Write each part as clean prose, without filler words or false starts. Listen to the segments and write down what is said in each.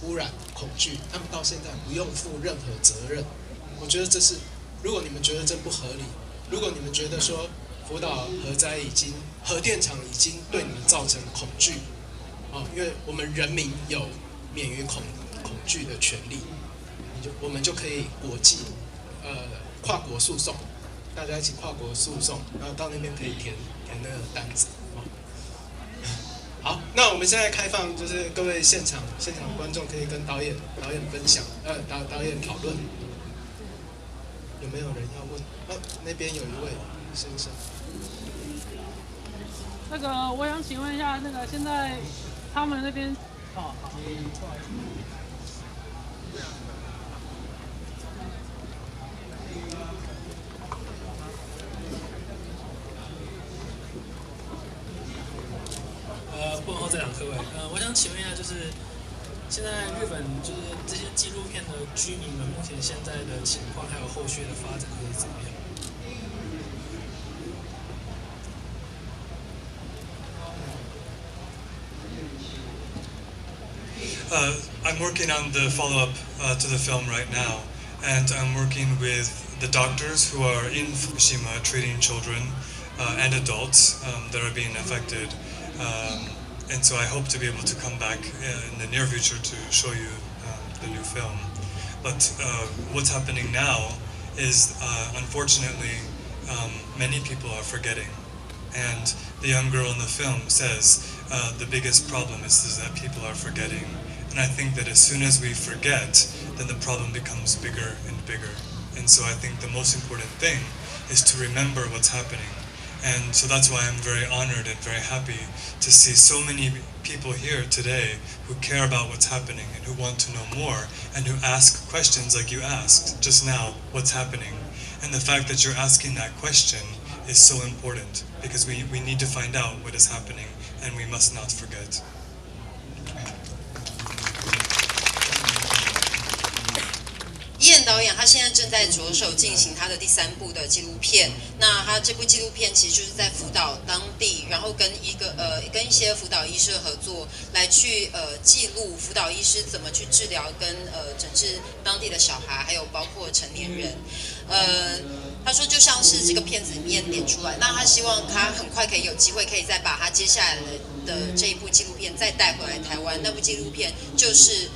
污染、恐惧，他们到现在不用负任何责任。我觉得这是，如果你们觉得这不合理，如果你们觉得说福岛核电厂已经对你们造成恐惧，因为我们人民有免于恐惧的权利，我们就可以跨国诉讼，大家一起跨国诉讼，然后到那边可以填那个单子。好，那我们现在开放，就是各位现场观众可以跟导演分享，导演讨论。有没有人要问？那边有一位先生。那个，我想请问一下，那个现在他们那边，好，不好意思。问候在场各位，我想请问一下，就是现在日本就是这些纪录片的居民们目前现在的情况，还有后续的发展会是怎么样？ I'm working on the follow-up to the film right now, and I'm working with the doctors who are in Fukushima treating children and adults that are being affected. And so I hope to be able to come back in the near future to show you the new film. But what's happening now is, unfortunately, many people are forgetting. And the young girl in the film says the biggest problem is that people are forgetting. And I think that as soon as we forget, then the problem becomes bigger and bigger. And so I think the most important thing is to remember what's happening. And so that's why I'm very honored and very happy to see so many people here today who care about what's happening and who want to know more and who ask questions like you asked just now, what's happening? And the fact that you're asking that question is so important because we need to find out what is happening and we must not forget. Ian 导演他现在正在着手进行他的第3部的纪录片。那他这部纪录片其实就是在福岛当地，然后跟一些福岛医师合作，来去记录福岛医师怎么去治疗跟诊治当地的小孩，还有包括成年人。他说就像是这个片子里面点出来，那他希望他很快可以有机会可以再把他接下来的这一部纪录片再带回来台湾。那部纪录片就是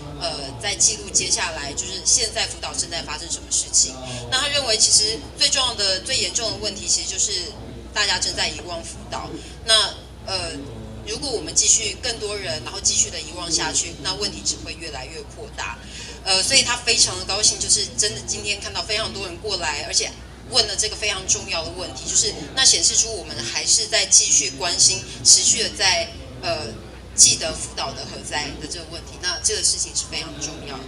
在记录接下来就是现在福岛正在发生什么事情。那他认为其实最重要的、最严重的问题，其实就是大家正在遗忘福岛。那如果我们继续更多人，然后继续的遗忘下去，那问题只会越来越扩大。所以他非常的高兴，就是真的今天看到非常多人过来，而且问了这个非常重要的问题，就是那显示出我们还是在继续关心、持续的在记得福岛的核灾的这个问题。那这个事情是非常重要的。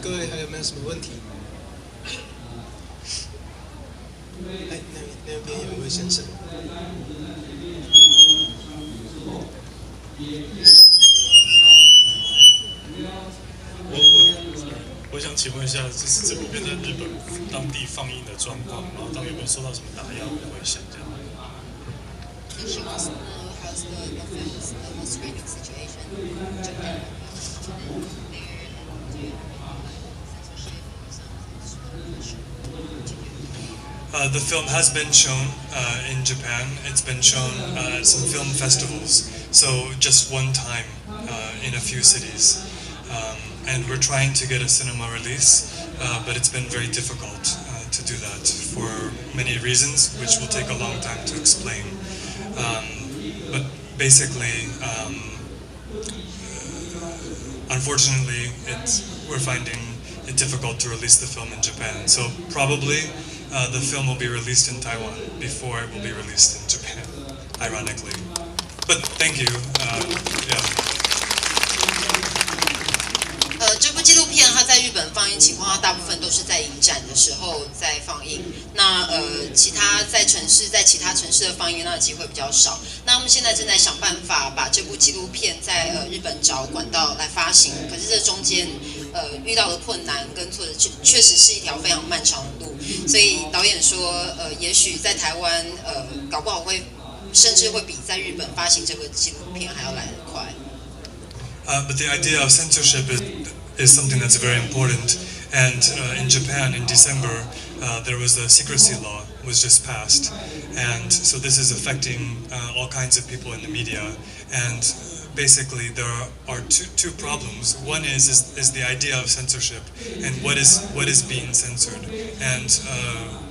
各位还有没有什么问题？那边有一位先生。我想请问一下，就是这部片在日本当地放映的状况，然后当有没有受到什么打压或危险这样？ She wants to know how's the screening situation in Japan. The film has been shown in Japan. It's been shown at some film festivals, so just one time in a few cities. And we're trying to get a cinema release, but it's been very difficult to do that for many reasons, which will take a long time to explain. But basically, unfortunately, we're finding it difficult to release the film in Japan. So probably the film will be released in Taiwan before it will be released in Japan, ironically. But thank you. Yeah. 这部纪录片它在日本放映情况，它大部分都是在影展的时候在放映。那其他其他城市的放映那机会比较少。那他们现在正在想办法把这部纪录片在日本找管道来发行，可是这中间遇到的困难跟挫折确实是一条非常漫长的路。所以导演说，也许在台湾搞不好会甚至会比在日本发行这个纪录片还要来得快。But the idea of censorship is something that's very important. And in Japan, in December, there was a secrecy law was just passed, and so this is affecting all kinds of people in the media. And basically, there are two problems. One is the idea of censorship and what is being censored. And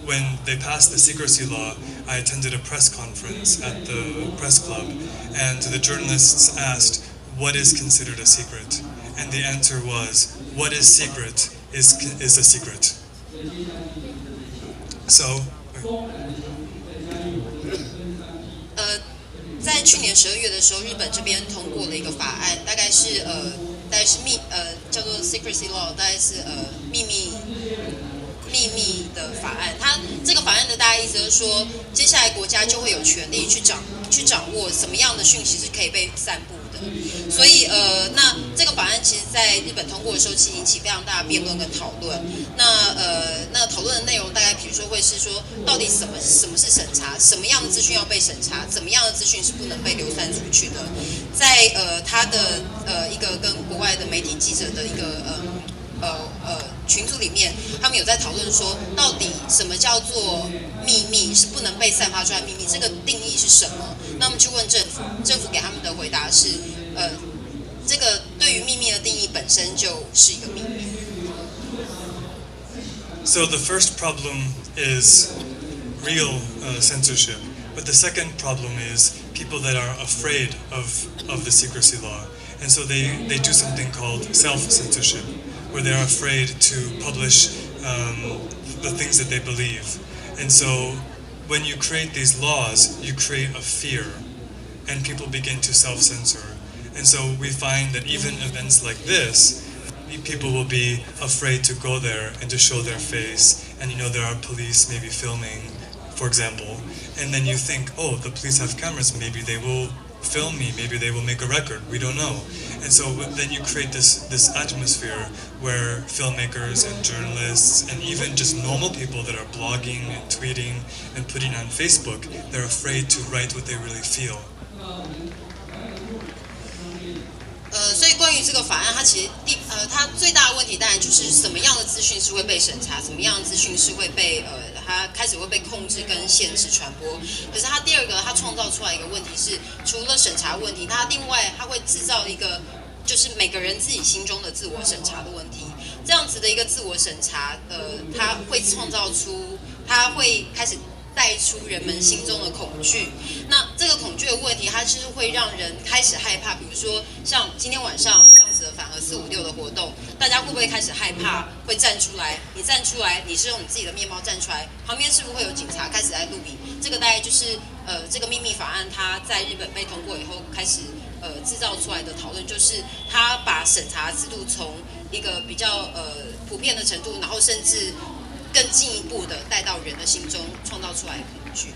when they passed the secrecy law, I attended a press conference at the press club, and the journalists asked, "What is considered a secret?" And the answer was, "What is secret is a secret." So. 在去年12月的时候，日本这边通过了一个法案，大概是叫做 secrecy law， 大概是秘密的法案。它这个法案的大概意思就是说，接下来国家就会有权利去掌握什么样的讯息是可以被散布的。所以那这个法案其实在日本通过的时候，其实引起非常大的辩论跟讨论。那讨论的内容大概比如说会是说，到底什么是审查，什么样的资讯要被审查，怎么样的资讯是不能被流散出去的。在他的一个跟国外的媒体记者的一个群组里面，他们有在讨论说，到底什么叫做秘密，是不能被散发出来的秘密，这个定义是什么？那我们去问政府，政府给他们的回答是，这个对于秘密的定义本身就是一个秘密。So the first problem is real censorship, but the second problem is people that are afraid of the secrecy law, and so they do something called self-censorship, where they're afraid to publish the things that they believe. And so when you create these laws, you create a fear, and people begin to self-censor. And so we find that even events like this, people will be afraid to go there and to show their face. And there are police maybe filming, for example. And then you think, oh, the police have cameras, maybe they will film me, maybe they will make a record, we don't know. And so then you create this atmosphere where filmmakers and journalists and even just normal people that are blogging and tweeting and putting on Facebook, they're afraid to write what they really feel. 所以关于这个法案，它其实它最大的问题当然就是什么样的资讯是会被审查，什么样的资讯是会被它开始会被控制跟限制传播。可是它第二个，它创造出来一个问题是，除了审查问题，它另外它会制造一个就是每个人自己心中的自我审查的问题。这样子的一个自我审查，它会创造出，它会开始带出人们心中的恐惧。那这个恐惧的问题，它是会让人开始害怕。比如说，像今天晚上这样子的反核456的活动，大家会不会开始害怕？会站出来？你站出来，你是用你自己的面貌站出来，旁边是不是会有警察开始在录影？这个大概就是这个秘密法案它在日本被通过以后开始制造出来的讨论，就是它把审查制度从一个比较普遍的程度，然后甚至更进一步的带到人的心中，创造出来的恐惧。